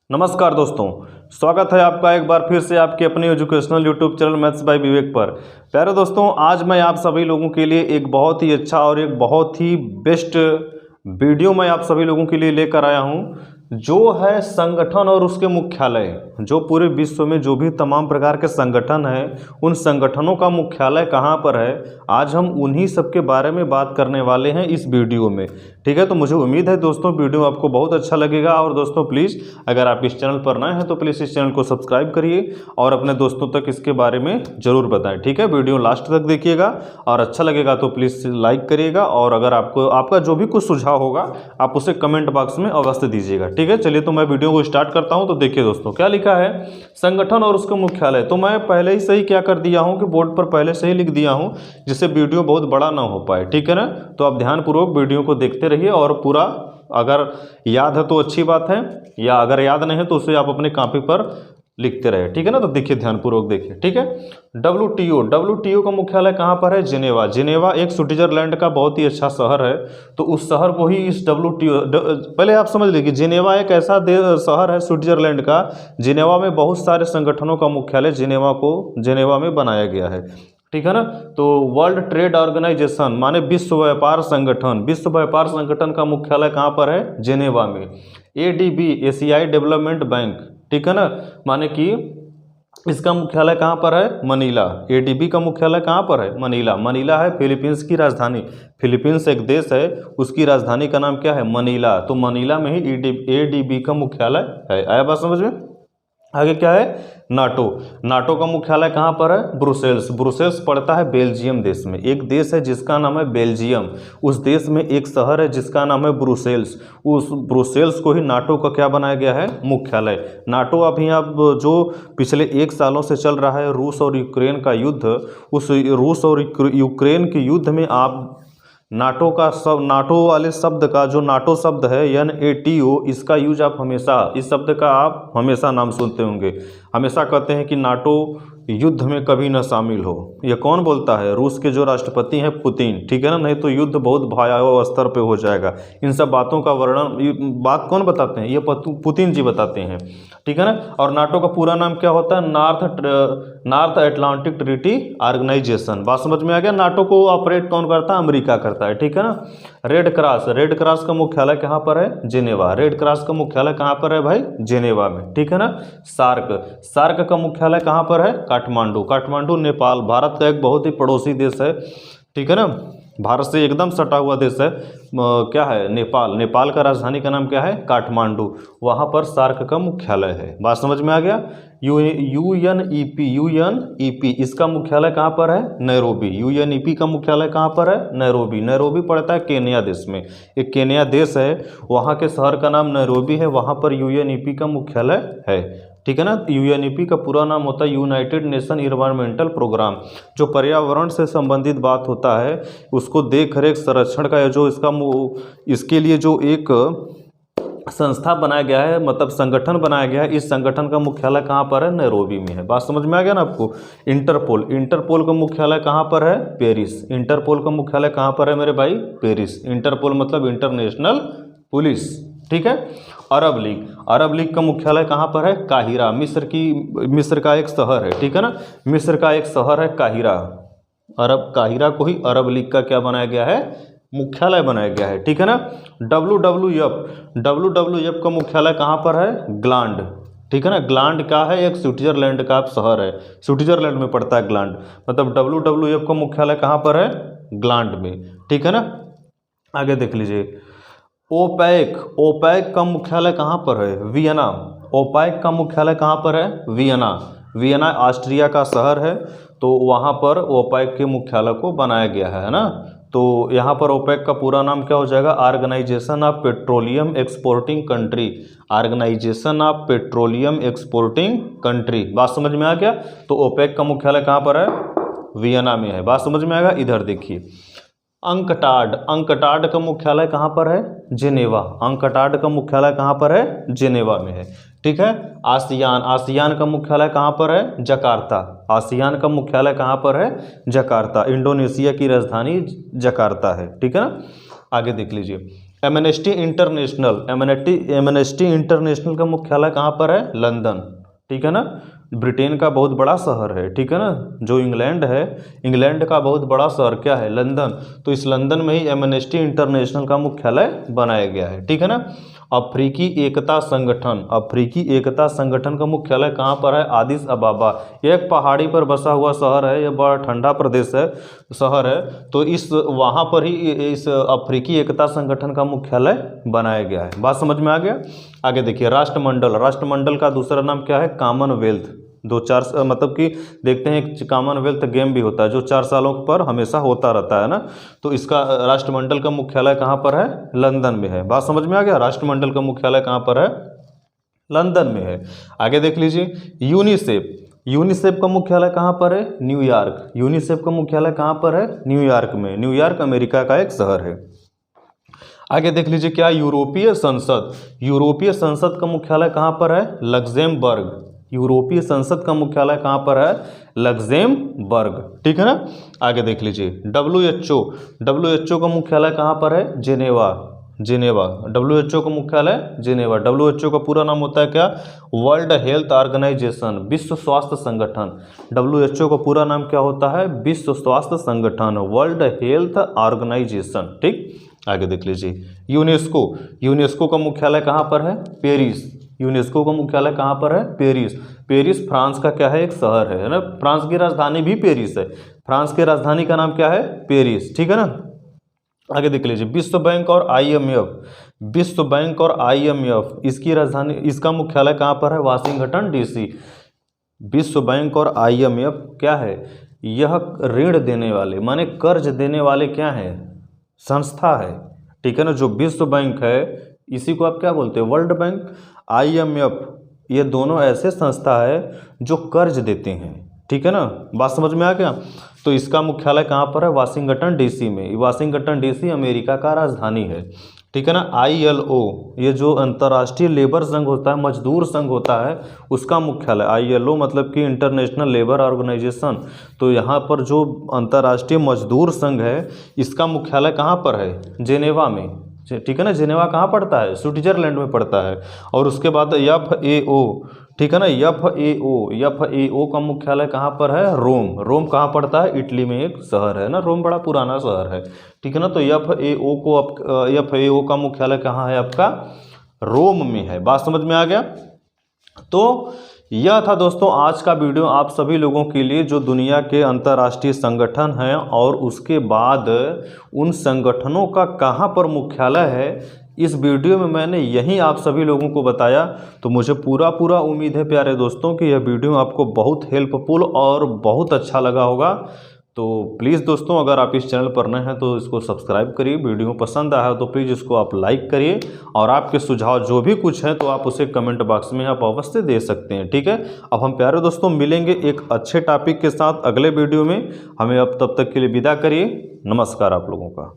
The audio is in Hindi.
नमस्कार दोस्तों, स्वागत है आपका एक बार फिर से आपके अपने educational YouTube channel maths by Vivek पर। प्यारे दोस्तों, आज मैं आप सभी लोगों के लिए एक बहुत ही अच्छा और एक बहुत ही बेस्ट वीडियो मैं आप सभी लोगों के लिए लेकर आया हूं, जो है संगठन और उसके मुख्यालय। जो पूरे विश्व में जो भी तमाम प्रकार के संगठन हैं, उन संगठनों का मुख्यालय कहाँ पर है, आज हम उन्हीं सब के बारे में बात करने वाले हैं इस वीडियो में। ठीक है, तो मुझे उम्मीद है दोस्तों वीडियो आपको बहुत अच्छा लगेगा। और दोस्तों प्लीज़, अगर आप इस चैनल पर नए हैं तो प्लीज़ इस चैनल को सब्सक्राइब करिए और अपने दोस्तों तक इसके बारे में ज़रूर बताएं। ठीक है, वीडियो लास्ट तक देखिएगा और अच्छा लगेगा तो प्लीज़ लाइक करिएगा। और अगर आपका जो भी कुछ सुझाव होगा आप उसे कमेंट बॉक्स में अवश्य दीजिएगा। ठीक है, चलिए तो मैं वीडियो को स्टार्ट करता हूं। तो देखिए दोस्तों, क्या लिखा है, संगठन और उसका मुख्यालय। तो मैं पहले ही सही क्या कर दिया हूं कि बोर्ड पर पहले से ही लिख दिया हूं, जिससे वीडियो बहुत बड़ा ना हो पाए। ठीक है ना, तो आप ध्यानपूर्वक वीडियो को देखते रहिए और पूरा अगर याद है तो अच्छी बात है, या अगर याद नहीं है तो उसे आप अपने कॉपी पर लिखते रहे। ठीक है ना, तो देखिए ध्यानपूर्वक देखिए। ठीक है, डब्ल्यूटीओ का मुख्यालय कहाँ पर है? जिनेवा। जिनेवा एक स्विट्जरलैंड का बहुत ही अच्छा शहर है, तो उस शहर को ही इस पहले आप समझ लीजिए, जिनेवा एक ऐसा शहर है स्विट्जरलैंड का, जिनेवा में बहुत सारे संगठनों का मुख्यालय जिनेवा में बनाया गया है। ठीक है ना, तो वर्ल्ड ट्रेड ऑर्गेनाइजेशन माने विश्व व्यापार संगठन का मुख्यालय कहाँ पर है? जिनेवा में। एडीबी एशियाई डेवलपमेंट बैंक, ठीक है ना, माने कि इसका मुख्यालय कहाँ पर है? मनीला। एडीबी का मुख्यालय कहाँ पर है? मनीला। मनीला है फिलीपींस की राजधानी। फिलीपींस एक देश है, उसकी राजधानी का नाम क्या है? मनीला। तो मनीला में ही एडीबी का मुख्यालय है। आया बात समझ में? आगे क्या है? नाटो। नाटो का मुख्यालय कहाँ पर है? ब्रुसेल्स। ब्रुसेल्स पड़ता है बेल्जियम देश में। एक देश है जिसका नाम है बेल्जियम, उस देश में एक शहर है जिसका नाम है ब्रुसेल्स। उस ब्रुसेल्स को ही नाटो का क्या बनाया गया है? मुख्यालय। नाटो अभी अब जो पिछले 1 सालों से चल रहा है रूस और यूक्रेन का युद्ध, उस रूस और यूक्रेन के युद्ध में आप नाटो वाले शब्द का, जो नाटो शब्द है NATO, इसका यूज आप हमेशा, इस शब्द का आप हमेशा नाम सुनते होंगे। हमेशा कहते हैं कि नाटो युद्ध में कभी न शामिल हो। ये कौन बोलता है? रूस के जो राष्ट्रपति हैं पुतिन। ठीक है ना, नहीं तो युद्ध बहुत भयावह स्तर पे हो जाएगा। इन सब बातों का बात कौन बताते हैं? ये पुतिन जी बताते हैं। ठीक है ना, और नाटो का पूरा नाम क्या होता है? North Atlantic Treaty Organization. बात समझ में आ गया? नाटो को ऑपरेट कौन करता है? अमेरिका करता है। ठीक है ना। रेड क्रॉस का मुख्यालय कहाँ पर है? जिनेवा। रेड क्रॉस का मुख्यालय कहाँ पर है भाई? जिनेवा में। ठीक है ना। सार्क का मुख्यालय कहाँ पर है? काठमांडू नेपाल। भारत का एक बहुत ही पड़ोसी देश है। ठीक है ना, भारत से एकदम सटा हुआ देश है। क्या है? नेपाल। नेपाल का राजधानी का नाम क्या है? काठमांडू। वहाँ पर सार्क का मुख्यालय है। बात समझ में आ गया? यूएनईपी इसका मुख्यालय कहाँ पर है? नैरोबी। यूएनईपी का मुख्यालय कहाँ पर है? नैरोबी। नैरोबी पड़ता है केन्या देश में। एक केन्या देश है, वहाँ के शहर का नाम नैरोबी है, वहाँ पर यूएनईपी का मुख्यालय है। ठीक है ना। यूएनईपी का पूरा नाम होता है यूनाइटेड नेशन इन्वायरमेंटल प्रोग्राम। जो पर्यावरण से संबंधित बात होता है उसको देख रेख संरक्षण का, जो इसके लिए जो एक संस्था बनाया गया है, मतलब संगठन बनाया गया है, इस संगठन का मुख्यालय कहाँ पर है? नैरोबी में है। बात समझ में आ गया ना आपको? इंटरपोल का मुख्यालय कहाँ पर है? पेरिस। इंटरपोल का मुख्यालय कहाँ पर है मेरे भाई? पेरिस। इंटरपोल मतलब इंटरनेशनल पुलिस। ठीक है। अरब लीग का मुख्यालय कहाँ पर है? काहिरा। मिस्र का एक शहर है। ठीक है ना, मिस्र का एक शहर है काहिरा। काहिरा को ही अरब लीग का क्या बनाया गया है? मुख्यालय बनाया गया है। ठीक है ना। WWF का मुख्यालय कहाँ पर है? ग्लांड। ठीक है ना। ग्लांड का है, एक स्विट्जरलैंड का शहर है, स्विट्जरलैंड में पड़ता है ग्लांड। मतलब WWF का मुख्यालय कहाँ पर है? ग्लांड में। ठीक है ना। आगे देख लीजिए, ओपेक का मुख्यालय कहाँ पर है? वियना। ओपेक का मुख्यालय कहाँ पर है? वियना। वियना ऑस्ट्रिया का शहर है, तो वहाँ पर ओपेक के मुख्यालय को बनाया गया है ना। तो यहाँ पर ओपेक का पूरा नाम क्या हो जाएगा? Organization of petroleum exporting country. Organization of petroleum exporting country. बात समझ में आ गया? तो ओपेक का मुख्यालय कहाँ पर है? वियना में है। बात समझ में आएगा? इधर देखिए, अंकटाड का मुख्यालय कहाँ पर है? जिनेवा। अंकटाड का मुख्यालय कहाँ पर है? जिनेवा में है। ठीक है। आसियान का मुख्यालय कहाँ पर है? जकार्ता। आसियान का मुख्यालय कहाँ पर है? जकार्ता। इंडोनेशिया की राजधानी जकार्ता है। ठीक है ना। आगे देख लीजिए, एमनेस्टी इंटरनेशनल का मुख्यालय कहाँ पर है? लंदन, ठीक है ना। ब्रिटेन का बहुत बड़ा शहर है, ठीक है ना। जो इंग्लैंड है, इंग्लैंड का बहुत बड़ा शहर क्या है? लंदन। तो इस लंदन में ही एमनेस्टी इंटरनेशनल का मुख्यालय बनाया गया है, ठीक है ना। अफ्रीकी एकता संगठन का मुख्यालय कहाँ पर है? आदिस अबाबा। यह एक पहाड़ी पर बसा हुआ शहर है, यह बड़ा ठंडा प्रदेश है, शहर है। तो इस वहाँ पर ही इस अफ्रीकी एकता संगठन का मुख्यालय बनाया गया है। बात समझ में आ गया। आगे देखिए, राष्ट्रमंडल का दूसरा नाम क्या है? कॉमनवेल्थ। मतलब कि देखते हैं एक कॉमनवेल्थ गेम भी होता है जो 4 सालों पर हमेशा होता रहता है ना। तो इसका राष्ट्रमंडल का मुख्यालय कहाँ पर है? लंदन में है। बात समझ में आ गया। राष्ट्रमंडल का मुख्यालय कहाँ पर है? लंदन में है। आगे देख लीजिए, यूनिसेफ का मुख्यालय कहाँ पर है? न्यूयॉर्क। यूनिसेफ का मुख्यालय कहाँ पर है? न्यूयॉर्क में। न्यूयॉर्क अमेरिका का एक शहर है। आगे देख लीजिए, क्या यूरोपीय संसद का मुख्यालय कहाँ पर है? लक्सेमबर्ग। यूरोपीय संसद का मुख्यालय कहाँ पर है? लक्सेमबर्ग, ठीक है ना। आगे देख लीजिए, WHO का मुख्यालय कहाँ पर है? जेनेवा। WHO का मुख्यालय जेनेवा। WHO का पूरा नाम होता है क्या? वर्ल्ड हेल्थ ऑर्गेनाइजेशन, विश्व स्वास्थ्य संगठन। WHO का पूरा नाम क्या होता है? विश्व स्वास्थ्य संगठन, वर्ल्ड हेल्थ ऑर्गेनाइजेशन, ठीक। आगे देख लीजिए, यूनेस्को का मुख्यालय कहाँ पर है? पेरिस। यूनेस्को का मुख्यालय कहाँ पर है? पेरिस। पेरिस फ्रांस का क्या है? एक शहर है ना। फ्रांस की राजधानी भी पेरिस है। फ्रांस की राजधानी का नाम क्या है? पेरिस, ठीक है ना। आगे देख लीजिए, विश्व बैंक और IMF, इसकी राजधानी, इसका मुख्यालय कहाँ पर है? Washington DC। विश्व बैंक और IMF क्या है? यह ऋण देने वाले, माने कर्ज देने वाले क्या है? संस्था है, ठीक है ना। जो विश्व बैंक है इसी को आप क्या बोलते हैं? World bank. IMF, ये दोनों ऐसे संस्था है जो कर्ज देते हैं, ठीक है ना। बात समझ में आ गया। तो इसका मुख्यालय कहाँ पर है? वाशिंगटन DC में। वाशिंगटन DC अमेरिका का राजधानी है, ठीक है ना। ILO, ये जो अंतर्राष्ट्रीय लेबर संघ होता है, मजदूर संघ होता है, उसका मुख्यालय ILO मतलब कि इंटरनेशनल लेबर ऑर्गेनाइजेशन। तो यहाँ पर जो अंतर्राष्ट्रीय मजदूर संघ है इसका मुख्यालय कहाँ पर है? जेनेवा में, ठीक है ना। जेनेवा कहाँ पड़ता है? स्विट्जरलैंड में पड़ता है। और उसके बाद FAO, ठीक है ना। FAO का मुख्यालय कहाँ पर है? रोम कहाँ पड़ता है? इटली में एक शहर है ना। रोम बड़ा पुराना शहर है, ठीक है ना। तो FAO का मुख्यालय कहाँ है आपका? रोम में है। बात समझ में आ गया। तो यह था दोस्तों आज का वीडियो आप सभी लोगों के लिए, जो दुनिया के अंतर्राष्ट्रीय संगठन हैं और उसके बाद उन संगठनों का कहाँ पर मुख्यालय है, इस वीडियो में मैंने यही आप सभी लोगों को बताया। तो मुझे पूरा उम्मीद है प्यारे दोस्तों कि यह वीडियो आपको बहुत हेल्पफुल और बहुत अच्छा लगा होगा। तो प्लीज़ दोस्तों, अगर आप इस चैनल पर नए हैं तो इसको सब्सक्राइब करिए। वीडियो पसंद आया तो प्लीज़ इसको आप लाइक करिए, और आपके सुझाव जो भी कुछ हैं तो आप उसे कमेंट बॉक्स में आप अवश्य दे सकते हैं, ठीक है। अब हम प्यारे दोस्तों मिलेंगे एक अच्छे टॉपिक के साथ अगले वीडियो में। हमें अब तब तक के लिए विदा करिए। नमस्कार आप लोगों का।